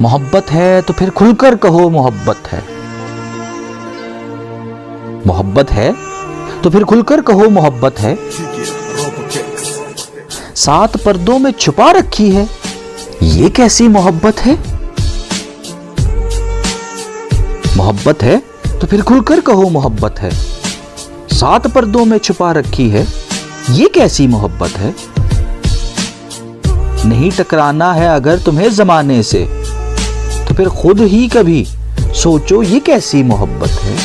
मोहब्बत है तो फिर खुलकर कहो मोहब्बत है। मोहब्बत है तो फिर खुलकर कहो मोहब्बत है। सात पर्दों में छुपा रखी है, ये कैसी मोहब्बत है। मोहब्बत है तो फिर खुलकर कहो मोहब्बत है। सात पर्दों में छुपा रखी है, ये कैसी मोहब्बत है। नहीं टकराना है अगर तुम्हें जमाने से, तो फिर खुद ही कभी सोचो ये कैसी मोहब्बत है।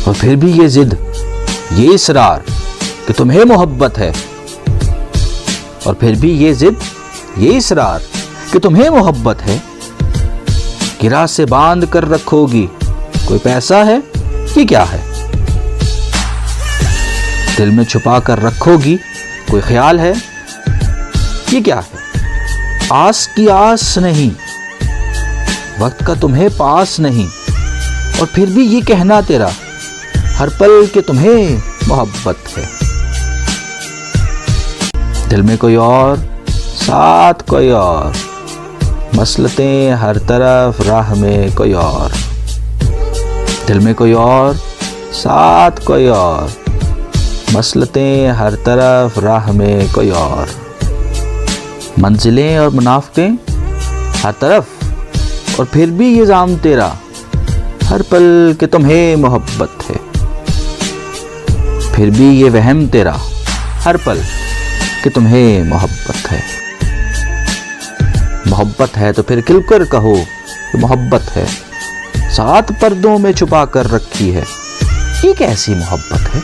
और फिर भी ये जिद, ये इसरार कि तुम्हें मोहब्बत है, और फिर भी ये जिद, ये इसरार कि तुम्हें मोहब्बत है। गिरा से बांध कर रखोगी, कोई पैसा है ये क्या है। दिल में छुपा कर रखोगी, कोई ख्याल है ये क्या है। आस की आस नहीं, वक्त का तुम्हें पास नहीं, और फिर भी ये कहना तेरा हर पल के तुम्हें मोहब्बत है। दिल में कोई और, साथ कोई और, मसलतें हर तरफ, राह में कोई और। दिल में कोई और, साथ कोई और, मसलतें हर तरफ, राह में कोई और। मंजिलें और मुनाफिकें हर तरफ, और फिर भी ये जाम तेरा हर पल के तुम्हें मोहब्बत है। फिर भी ये वहम तेरा हर पल कि तुम्हें मोहब्बत है। मोहब्बत है तो फिर खिलकर कहो कि मोहब्बत है। सात पर्दों में छुपा कर रखी है, ये कैसी मोहब्बत है।